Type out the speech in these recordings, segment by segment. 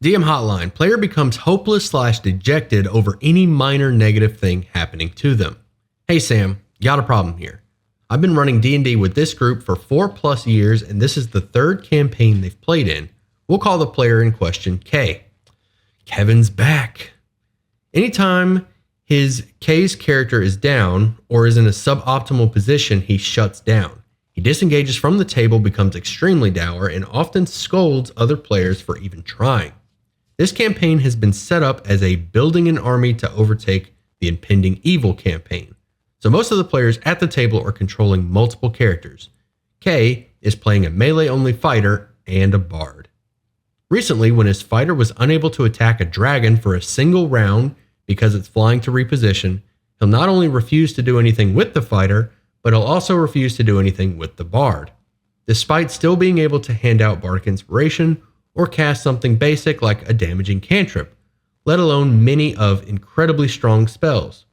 DM Hotline. Player becomes hopeless/dejected over any minor negative thing happening to them. Hey Sam, got a problem here. I've been running D&D with this group for 4+ years, and this is the 3rd campaign they've played in. We'll call the player in question K. Kevin's back. Anytime K's character is down or is in a suboptimal position, he shuts down. He disengages from the table, becomes extremely dour, and often scolds other players for even trying. This campaign has been set up as a building an army to overtake the impending evil campaign. So most of the players at the table are controlling multiple characters. K is playing a melee-only fighter and a bard. Recently, when his fighter was unable to attack a dragon for a single round because it's flying to reposition, he'll not only refuse to do anything with the fighter, but he'll also refuse to do anything with the bard, despite still being able to hand out bardic inspiration or cast something basic like a damaging cantrip, let alone many of incredibly strong spells.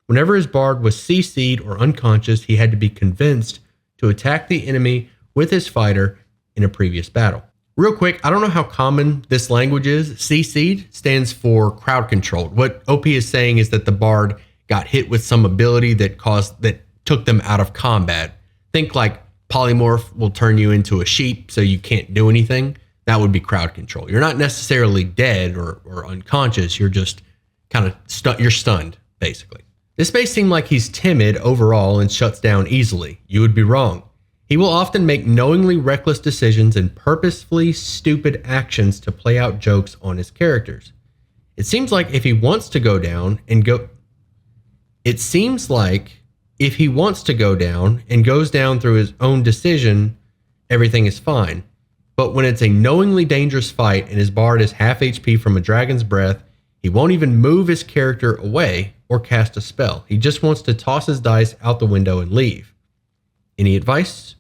Whenever his bard was CC'd or unconscious, he had to be convinced to attack the enemy with his fighter in a previous battle. Real quick, I don't know how common this language is. CC'd stands for crowd controlled. What OP is saying is that the bard got hit with some ability that took them out of combat. Think like polymorph will turn you into a sheep so you can't do anything. That would be crowd control. You're not necessarily dead or unconscious. You're just kind of you're stunned, basically. This may seem like he's timid overall and shuts down easily. You would be wrong. He will often make knowingly reckless decisions and purposefully stupid actions to play out jokes on his characters. It seems like if he wants to go down and goes down through his own decision, everything is fine. But when it's a knowingly dangerous fight and his bard is half HP from a dragon's breath, he won't even move his character away or cast a spell. He just wants to toss his dice out the window and leave. Any advice?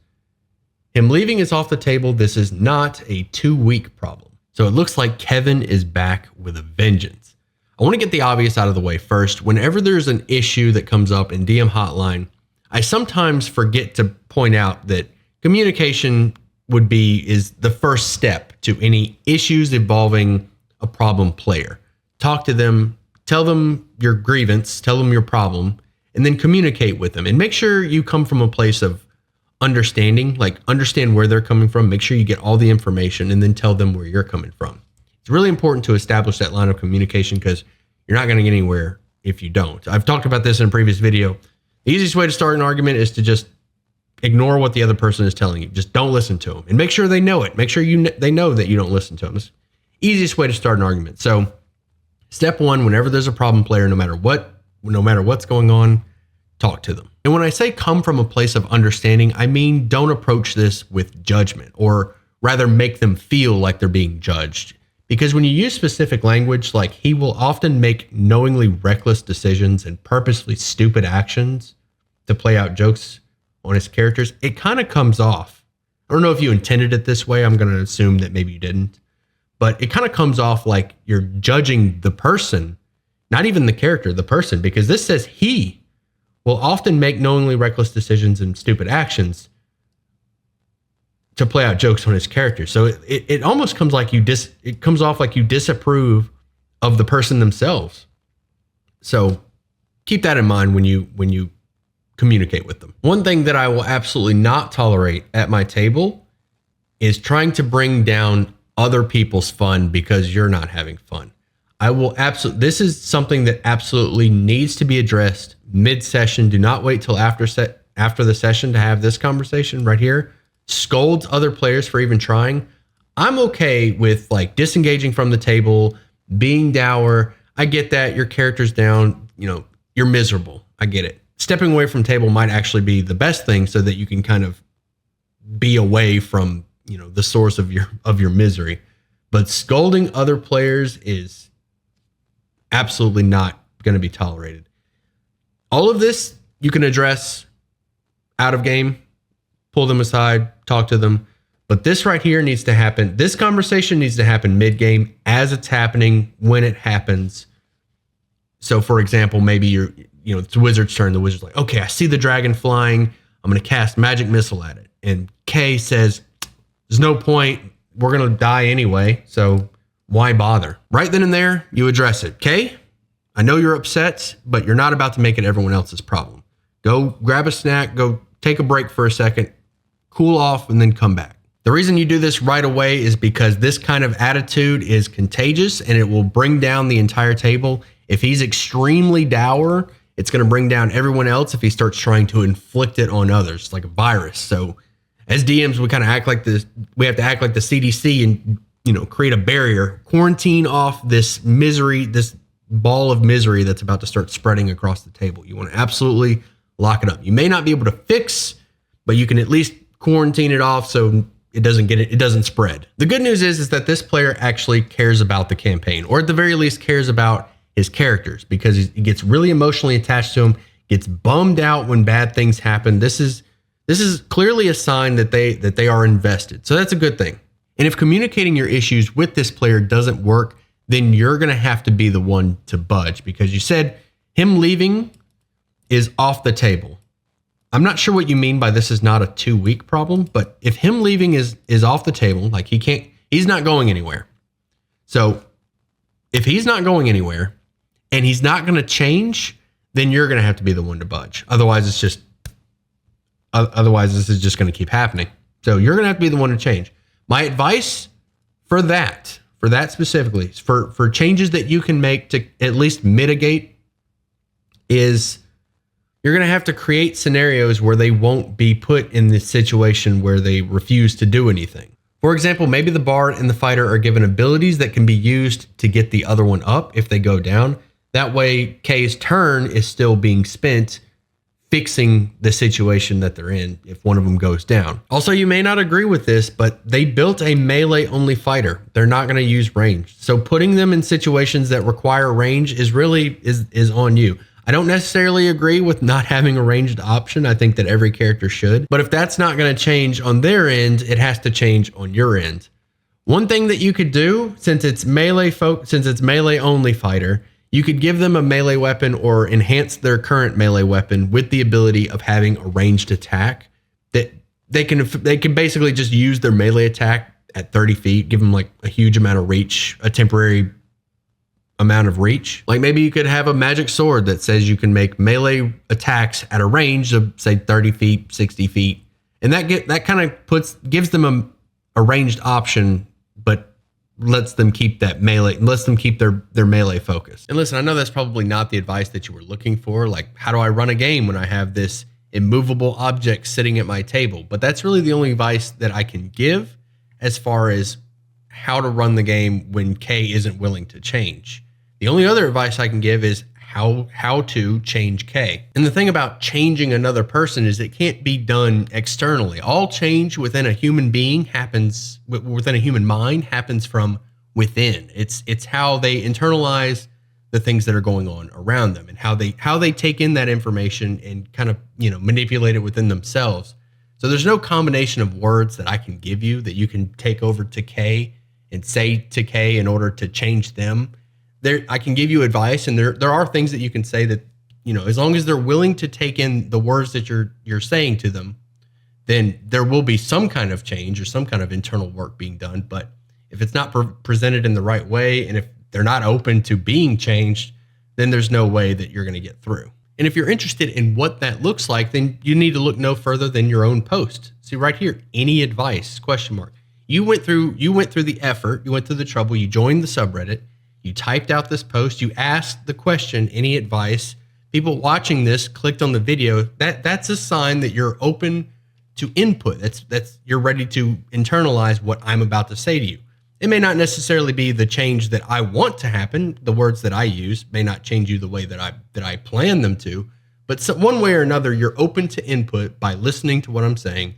Him leaving is off the table. This is not a 2-week problem. So it looks like Kevin is back with a vengeance. I want to get the obvious out of the way first. Whenever there's an issue that comes up in DM Hotline, I sometimes forget to point out that communication is the first step to any issues involving a problem player. Talk to them, tell them your grievance, tell them your problem, and then communicate with them. And make sure you come from a place of understanding, like understand where they're coming from. Make sure you get all the information and then tell them where you're coming from. It's really important to establish that line of communication because you're not going to get anywhere if you don't. I've talked about this in a previous video. The easiest way to start an argument is to just ignore what the other person is telling you. Just don't listen to them and make sure they know it. Make sure they know that you don't listen to them. It's the easiest way to start an argument. So step 1, whenever there's a problem player, no matter what's going on, talk to them. And when I say come from a place of understanding, I mean don't approach this with judgment, or rather make them feel like they're being judged. Because when you use specific language, like he will often make knowingly reckless decisions and purposely stupid actions to play out jokes on his characters, it kind of comes off. I don't know if you intended it this way. I'm going to assume that maybe you didn't. But it kind of comes off like you're judging the person, not even the character, the person, because this says he will often make knowingly reckless decisions and stupid actions to play out jokes on his character. So it almost comes like it comes off like you disapprove of the person themselves. So keep that in mind when you communicate with them. One thing that I will absolutely not tolerate at my table is trying to bring down other people's fun because you're not having fun. This is something that absolutely needs to be addressed mid-session. Do not wait till after the session to have this conversation right here. Scolds other players for even trying. I'm okay with like disengaging from the table, being dour. I get that your character's down, you're miserable. I get it. Stepping away from table might actually be the best thing so that you can kind of be away from, the source of your misery. But scolding other players is absolutely not going to be tolerated. All of this you can address out of game, pull them aside, talk to them. But this right here needs to happen. This conversation needs to happen mid-game as it's happening, when it happens. So for example, maybe it's the wizard's turn. The wizard's like, okay, I see the dragon flying. I'm going to cast magic missile at it. And Kay says, there's no point. We're going to die anyway. So Why bother? Right then and there, you address it. Kay, I know you're upset, but you're not about to make it everyone else's problem. Go grab a snack, go take a break for a second, cool off, and then come back. The reason you do this right away is because this kind of attitude is contagious and it will bring down the entire table. If he's extremely dour, it's going to bring down everyone else if he starts trying to inflict it on others like a virus. So as DMs, we kind of act like this. We have to act like the CDC and, create a barrier, quarantine off this misery, this ball of misery that's about to start spreading across the table. You want to absolutely lock it up. You may not be able to fix, but you can at least quarantine it off so it doesn't spread. The good news is that this player actually cares about the campaign, or at the very least cares about his characters, because he gets really emotionally attached to them, gets bummed out when bad things happen. This is clearly a sign that they are invested. So that's a good thing. And if communicating your issues with this player doesn't work, then you're going to have to be the one to budge, because you said him leaving is off the table. I'm not sure what you mean by this is not a 2-week problem, but if him leaving is off the table, like he's not going anywhere. So if he's not going anywhere and he's not going to change, then you're going to have to be the one to budge. Otherwise, this is just going to keep happening. So you're going to have to be the one to change. My advice for that specifically, for changes that you can make to at least mitigate, is you're going to have to create scenarios where they won't be put in this situation where they refuse to do anything. For example, maybe the bard and the fighter are given abilities that can be used to get the other one up if they go down. That way, Kay's turn is still being spent fixing the situation that they're in if one of them goes down. Also, you may not agree with this, but they built a melee only fighter. They're not going to use range. So putting them in situations that require range is on you. I don't necessarily agree with not having a ranged option. I think that every character should. But if that's not going to change on their end, it has to change on your end. One thing that you could do, since it's melee only fighter, you could give them a melee weapon or enhance their current melee weapon with the ability of having a ranged attack. That they can basically just use their melee attack at 30 feet, give them like a huge amount of reach, a temporary amount of reach. Like maybe you could have a magic sword that says you can make melee attacks at a range of say 30 feet, 60 feet. And that kind of gives them a ranged option, but lets them keep their melee focus. And listen, I know that's probably not the advice that you were looking for. Like, how do I run a game when I have this immovable object sitting at my table? But that's really the only advice that I can give as far as how to run the game when Kay isn't willing to change. The only other advice I can give is how to change Kay. And the thing about changing another person is it can't be done externally. All change within a human being happens, within a human mind, happens from within. It's how they internalize the things that are going on around them, and how they take in that information and kind of, manipulate it within themselves. So there's no combination of words that I can give you that you can take over to Kay and say to Kay in order to change them. I can give you advice, and there are things that you can say that, as long as they're willing to take in the words that you're saying to them, then there will be some kind of change or some kind of internal work being done. But if it's not presented in the right way, and if they're not open to being changed, then there's no way that you're going to get through. And if you're interested in what that looks like, then you need to look no further than your own post. See right here, any advice, ? You went through the effort, you went through the trouble, you joined the subreddit, you typed out this post, you asked the question, any advice. People watching this clicked on the video. That's a sign that you're open to input. That's you're ready to internalize what I'm about to say to you. It may not necessarily be the change that I want to happen. The words that I use may not change you the way that I plan them to, but one way or another, you're open to input by listening to what I'm saying.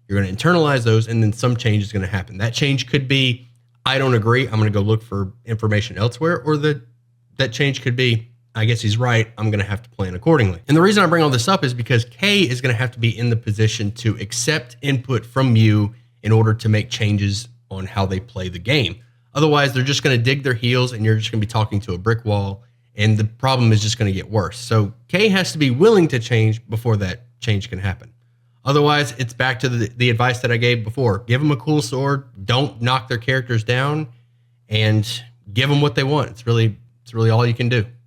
You're going to internalize those, and then some change is going to happen. That change could be, I don't agree, I'm going to go look for information elsewhere, or that change could be, I guess he's right, I'm going to have to plan accordingly. And the reason I bring all this up is because Kay is going to have to be in the position to accept input from you in order to make changes on how they play the game. Otherwise, they're just going to dig their heels, and you're just going to be talking to a brick wall, and the problem is just going to get worse. So Kay has to be willing to change before that change can happen. Otherwise, it's back to the advice that I gave before. Give them a cool sword. Don't knock their characters down. and give them what they want. It's really all you can do.